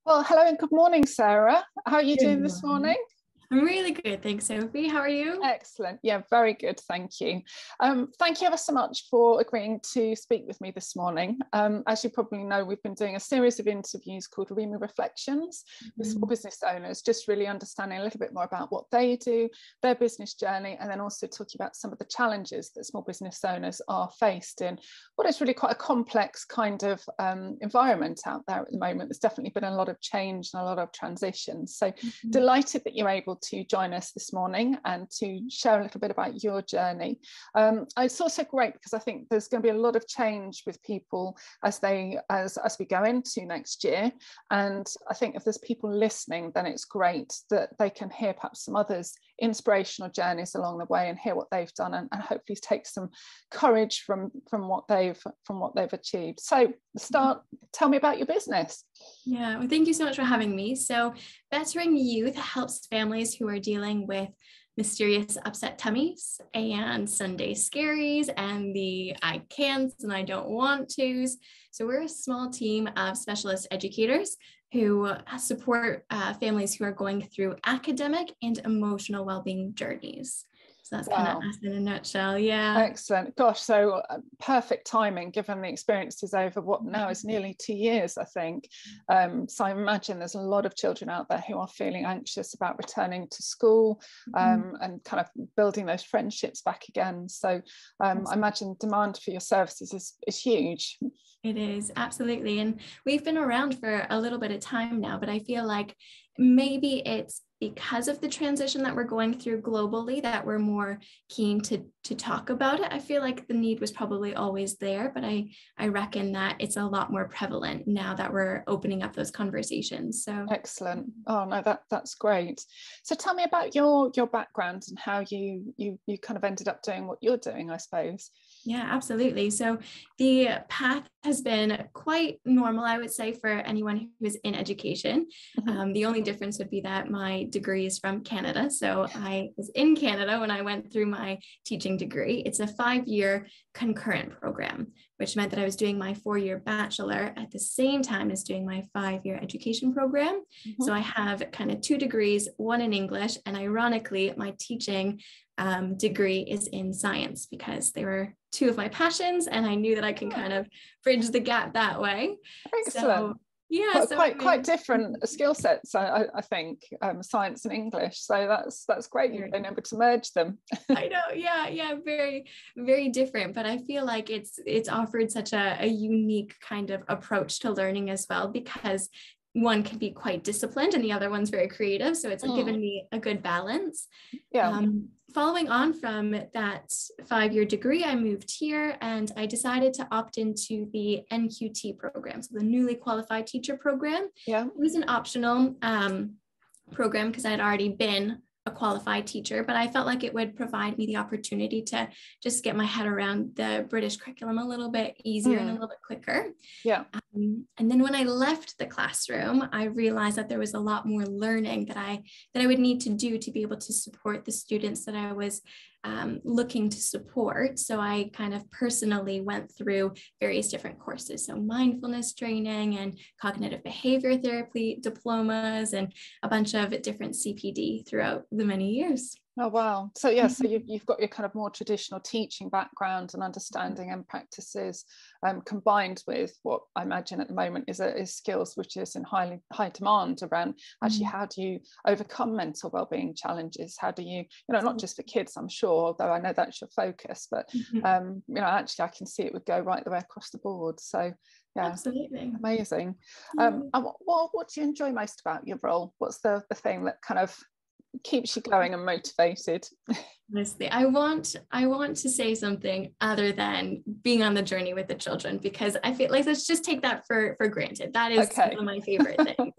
Well, hello and good morning, Sarah. How are you Good doing this morning. morning? I'm really good, thanks, Sophie. How are you? Excellent. Yeah, very good. Thank you. Thank you ever so much for agreeing to speak with me this morning. As you probably know, we've been doing a series of interviews called RIMU Reflections with small business owners, just really understanding a little bit more about what they do, their business journey, and then also talking about some of the challenges that small business owners are faced in what is really quite a complex kind of environment out there at the moment. There's definitely been a lot of change and a lot of transition. So delighted that you're able to join us this morning and to share a little bit about your journey. It's also great because I think there's going to be a lot of change with people as we go into next year, and I think if there's people listening, then it's great that they can hear perhaps some others' inspirational journeys along the way and hear what they've done, and hopefully take some courage from what they've achieved. So start, tell me about your business. Yeah, well, thank you so much for having me. So Bettering Youth helps families who are dealing with mysterious upset tummies and Sunday scaries and the I can'ts and I don't want to's. So we're a small team of specialist educators who support families who are going through academic and emotional well-being journeys. So that's kind of us in a nutshell. Yeah. Excellent. Gosh, so perfect timing given the experiences over what now is nearly 2 years, I think. So I imagine there's a lot of children out there who are feeling anxious about returning to school and kind of building those friendships back again. So I imagine demand for your services is huge. It is, absolutely. And we've been around for a little bit of time now, but I feel like maybe it's because of the transition that we're going through globally that we're more keen to talk about it. I feel like the need was probably always there, but I reckon that it's a lot more prevalent now that we're opening up those conversations. So excellent. Oh no, that's great. So tell me about your background and how you kind of ended up doing what you're doing, I suppose. Yeah, absolutely. So the path has been quite normal, I would say, for anyone who is in education. The only difference would be that my degree is from Canada. So I was in Canada when I went through my teaching degree. It's a 5-year concurrent program, which meant that I was doing my 4-year bachelor at the same time as doing my 5-year education program. So I have kind of 2 degrees, one in English, and ironically, my teaching degree is in science because they were 2 of my passions, and I knew that I can kind of bridge the gap that way. Excellent. So, yeah, quite different skill sets, I think, science and English. So that's great. You've been able to merge them. I know, yeah, very, very different. But I feel like it's offered such a unique kind of approach to learning as well, because one can be quite disciplined and the other one's very creative. So it's given me a good balance. Yeah. Following on from that 5-year degree, I moved here and I decided to opt into the NQT program, so the newly qualified teacher program. Yeah. It was an optional program because I had already been a qualified teacher, but I felt like it would provide me the opportunity to just get my head around the British curriculum a little bit easier and a little bit quicker. Yeah. And then when I left the classroom, I realized that there was a lot more learning that I would need to do to be able to support the students that I was looking to support. So I kind of personally went through various different courses. So mindfulness training and cognitive behavior therapy diplomas and a bunch of different CPD throughout the many years. Oh wow. So yeah, so you've got your kind of more traditional teaching background and understanding and practices combined with what I imagine at the moment is skills which is in high demand around actually how do you overcome mental well-being challenges? How do you not just for kids, I'm sure, although I know that's your focus, but actually I can see it would go right the way across the board. So yeah, absolutely amazing. What do you enjoy most about your role? What's the thing that kind of keeps you going and motivated? Honestly, I want to say something other than being on the journey with the children, because I feel like let's just take that for granted. That is one of my favorite things.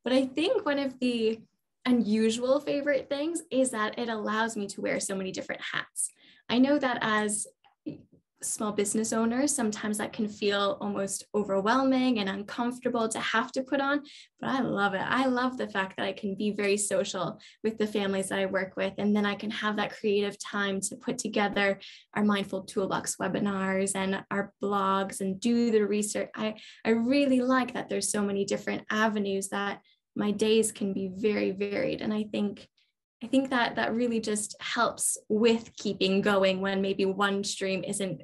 But I think one of the unusual favorite things is that it allows me to wear so many different hats. I know that as small business owners, sometimes that can feel almost overwhelming and uncomfortable to have to put on, but I love it. I love the fact that I can be very social with the families that I work with, and then I can have that creative time to put together our Mindful Toolbox webinars and our blogs and do the research. I really like that there's so many different avenues that my days can be very varied, and I think that really just helps with keeping going when maybe one stream isn't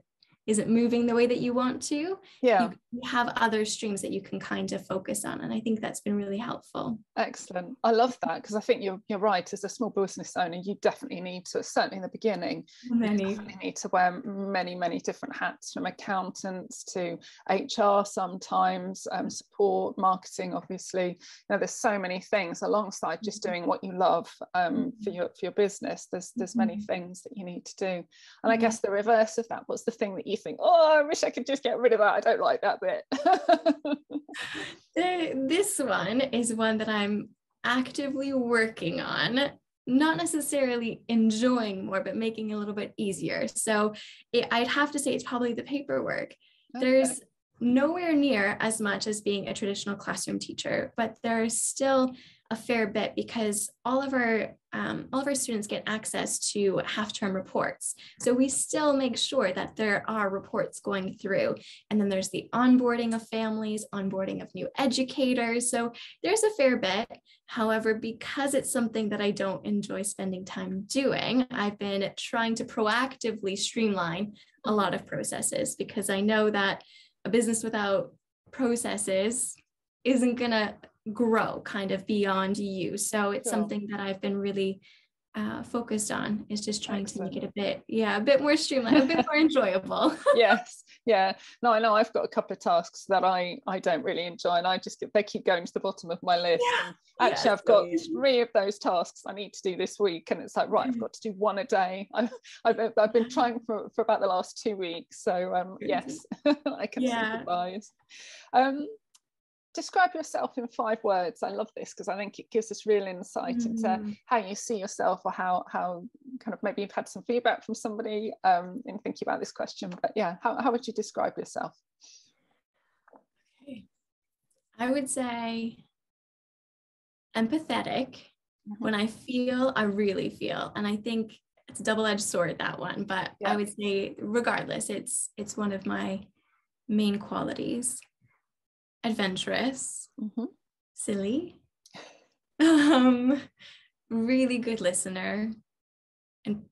moving the way that you want to. Yeah. You have other streams that you can kind of focus on. And I think that's been really helpful. Excellent. I love that, because I think you're right. As a small business owner, you definitely need to, certainly in the beginning, you definitely need to wear many different hats, from accountants to HR sometimes, support, marketing, obviously. You know, there's so many things alongside just doing what you love for your business. There's many things that you need to do. And I guess the reverse of that, what's the thing that you think, oh, I wish I could just get rid of that, I don't like that bit? This one is one that I'm actively working on, not necessarily enjoying more, but making a little bit easier. So I'd have to say it's probably the paperwork. Okay. There's nowhere near as much as being a traditional classroom teacher, but there's still a fair bit, because all of our students get access to half-term reports. So we still make sure that there are reports going through. And then there's the onboarding of families, onboarding of new educators. So there's a fair bit. However, because it's something that I don't enjoy spending time doing, I've been trying to proactively streamline a lot of processes, because I know that a business without processes isn't going to grow kind of beyond you. So it's something that I've been really focused on, is just trying to make it a bit more streamlined, a bit more enjoyable. Yes. Yeah. No, I know I've got a couple of tasks that I don't really enjoy, and they keep going to the bottom of my list. Yeah. And actually, I've got 3 of those tasks I need to do this week, and it's like, right, I've got to do one a day. I've been trying for about the last 2 weeks. So yes, I can sympathize. Describe yourself in 5 words. I love this, because I think it gives us real insight into how you see yourself, or how kind of maybe you've had some feedback from somebody in thinking about this question. But yeah, how would you describe yourself? Okay. I would say empathetic. When I feel, I really feel. And I think it's a double-edged sword, that one. But I would say, regardless, it's one of my main qualities. Adventurous, silly, really good listener, and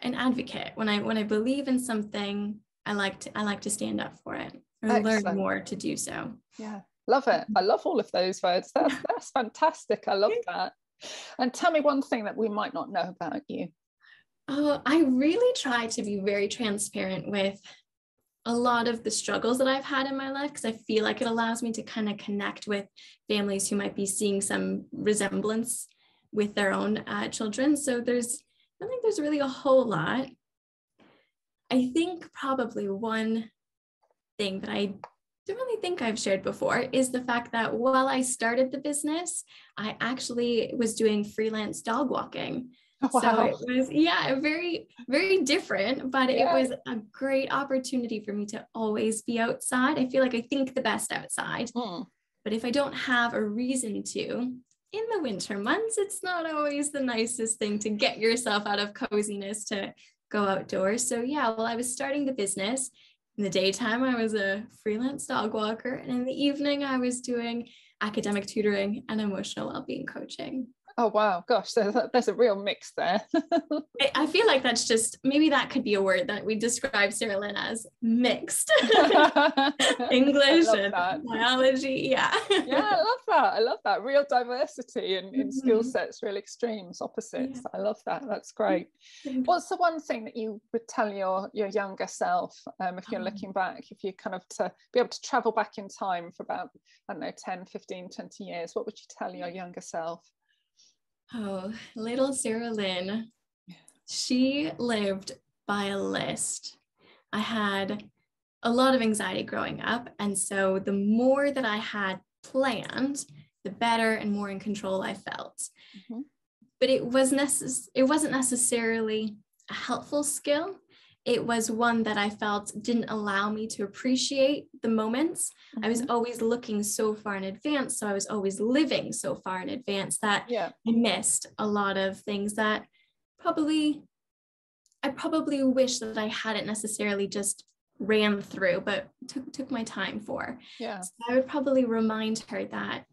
an advocate. When I believe in something, I like to stand up for it, or learn more to do so. Yeah, love it. I love all of those words. That's fantastic. I love that. And tell me one thing that we might not know about you. Oh, I really try to be very transparent with a lot of the struggles that I've had in my life, because I feel like it allows me to kind of connect with families who might be seeing some resemblance with their own children. So I don't think there's really a whole lot. I think probably one thing that I don't really think I've shared before is the fact that while I started the business, I actually was doing freelance dog walking. Wow. So it was, very, very different, but it was a great opportunity for me to always be outside. I feel like I think the best outside, but if I don't have a reason to, in the winter months, it's not always the nicest thing to get yourself out of coziness to go outdoors. So while I was starting the business, in the daytime, I was a freelance dog walker, and in the evening, I was doing academic tutoring and emotional well-being coaching. Oh, wow. Gosh, so there's a real mix there. I feel like that's just, maybe that could be a word that we describe Sarah-Lynn as, mixed. English and biology. Yeah, I love that. Real diversity in skill sets, real extremes, opposites. I love that. That's great. What's the one thing that you would tell your younger self, if you're looking back, if you kind of to be able to travel back in time for about, I don't know, 10, 15, 20 years, what would you tell your younger self? Oh, little Sarah-Lynn, she lived by a list. I had a lot of anxiety growing up, and so the more that I had planned, the better and more in control I felt. But it wasn't necessarily a helpful skill. it was one that I felt didn't allow me to appreciate the moments. I was always looking so far in advance. So I was always living so far in advance that I missed a lot of things that I probably wish that I hadn't necessarily just ran through, but took my time for. Yeah. So I would probably remind her that,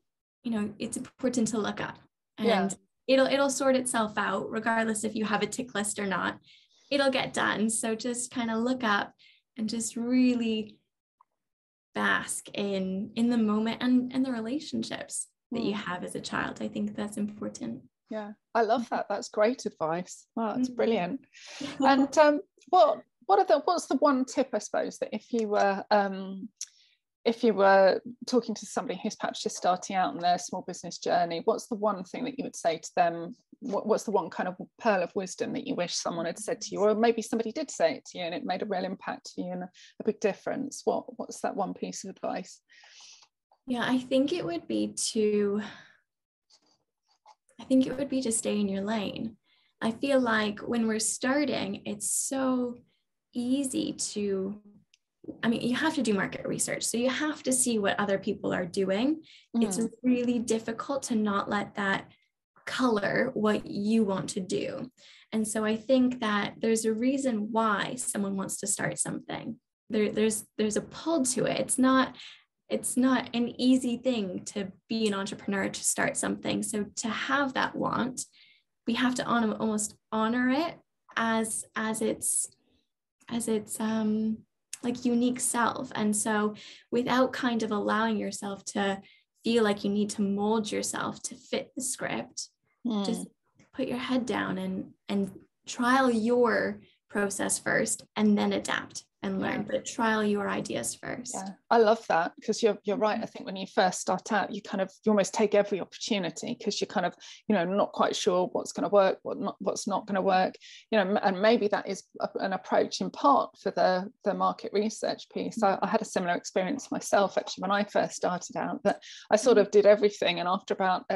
it's important to look up, and it'll sort itself out, regardless if you have a tick list or not. It'll get done. So just kind of look up and just really bask in the moment and the relationships that you have as a child. I think that's important. Yeah, I love that. That's great advice. Wow, that's brilliant. And what's the one tip, I suppose, that if you were talking to somebody who's perhaps just starting out on their small business journey, what's the one thing that you would say to them? What's the one kind of pearl of wisdom that you wish someone had said to you, or maybe somebody did say it to you and it made a real impact to you and a big difference? What's that one piece of advice? Yeah, I think it would be to stay in your lane. I feel like when we're starting, it's so easy to, you have to do market research. So you have to see what other people are doing. It's really difficult to not let that color what you want to do. And so I think that there's a reason why someone wants to start something. There's a pull to it. It's not an easy thing to be an entrepreneur, to start something. So to have that want, we have to almost honor it as its like unique self. And so without kind of allowing yourself to feel like you need to mold yourself to fit the script, just put your head down and trial your process first and then adapt and learn, but trial your ideas first. Yeah, I love that, because you're right. I think when you first start out, you almost take every opportunity, because you're kind of, not quite sure what's going to work, what's not going to work, and maybe that is an approach in part for the market research piece. I had a similar experience myself, actually, when I first started out, that I sort of did everything, and after about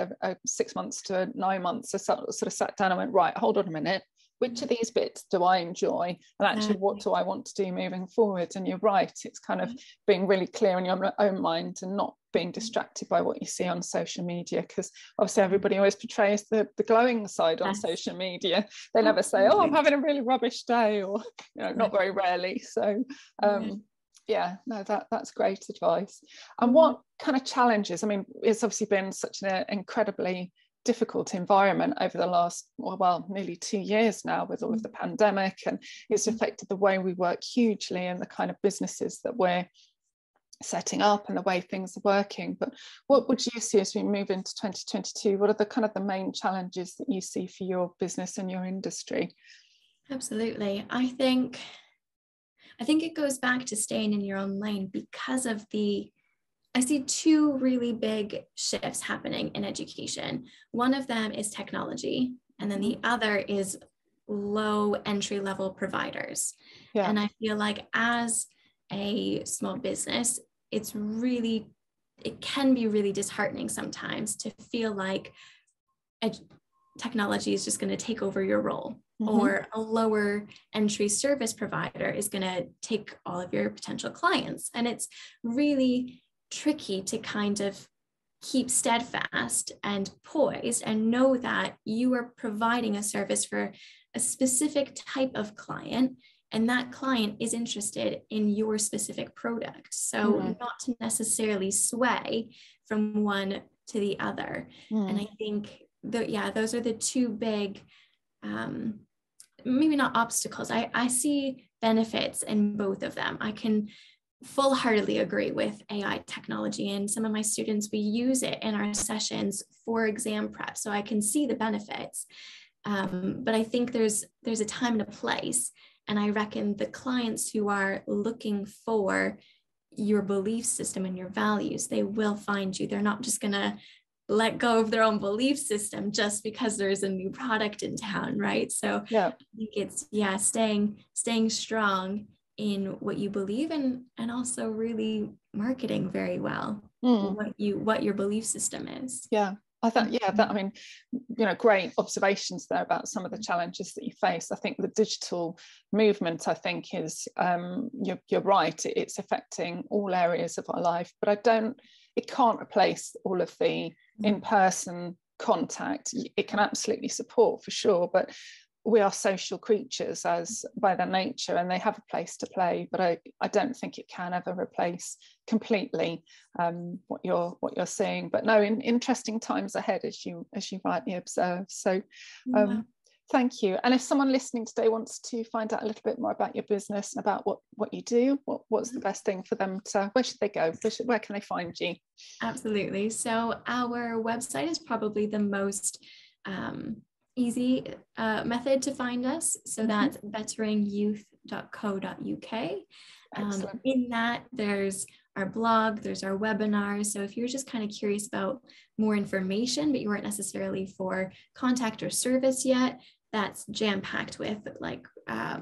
6 months to 9 months, I sort of sat down and went, right, hold on a minute. Which of these bits do I enjoy? And actually, what do I want to do moving forward? And you're right, it's kind of being really clear in your own mind and not being distracted by what you see on social media, because obviously everybody always portrays the glowing side on social media. They never say, oh, I'm having a really rubbish day, or not very rarely. So that's great advice. And what kind of challenges? It's obviously been such an incredibly difficult environment over the last nearly 2 years now, with all of the pandemic, and it's affected the way we work hugely and the kind of businesses that we're setting up and the way things are working. But what would you see as we move into 2022? What are the kind of the main challenges that you see for your business and your industry? Absolutely. I think it goes back to staying in your own lane, because of I see two really big shifts happening in education. One of them is technology, and then the other is low entry level providers. Yeah. And I feel like as a small business, it can be really disheartening sometimes to feel like technology is just going to take over your role, or a lower entry service provider is going to take all of your potential clients. And it's really tricky to kind of keep steadfast and poised and know that you are providing a service for a specific type of client, and that client is interested in your specific product. So not to necessarily sway from one to the other. And I think those are the two big, maybe not obstacles. I see benefits in both of them. I can full-heartedly agree with AI technology, and some of my students, we use it in our sessions for exam prep, so I can see the benefits. But I think there's a time and a place, and I reckon the clients who are looking for your belief system and your values, they will find you. They're not just gonna let go of their own belief system just because there's a new product in town, right? So I think it's staying strong in what you believe, and also really marketing very well what your belief system is. I thought, yeah, that, I mean, you know, great observations there about some of the challenges that you face. I think the digital movement, I think, is, you're right, it's affecting all areas of our life, but it can't replace all of the in-person contact. It can absolutely support, for sure, but we are social creatures as by their nature, and they have a place to play, but I don't think it can ever replace completely what you're seeing. But no, in interesting times ahead, as you rightly observe. So thank you. And if someone listening today wants to find out a little bit more about your business and about what you do, what's the best thing for them to, where should they go? Where can they find you? Absolutely. So our website is probably the most easy method to find us. So that's betteringyouth.co.uk. In that, there's our blog, there's our webinars. So if you're just kind of curious about more information, but you weren't necessarily for contact or service yet, that's jam-packed with like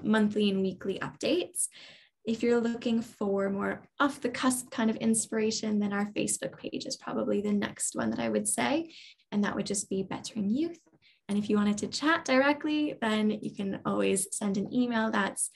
monthly and weekly updates. If you're looking for more off the cusp kind of inspiration, then our Facebook page is probably the next one that I would say. And that would just be Bettering Youth. And if you wanted to chat directly, then you can always send an email that's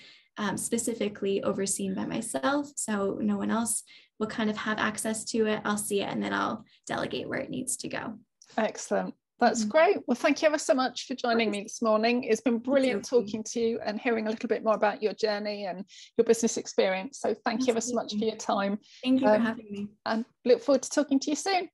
specifically overseen by myself. So no one else will kind of have access to it. I'll see it and then I'll delegate where it needs to go. Excellent. That's great. Well, thank you ever so much for joining me this morning. It's been brilliant talking to you and hearing a little bit more about your journey and your business experience. So thank you ever so much for your time. Thank you for having me. And look forward to talking to you soon.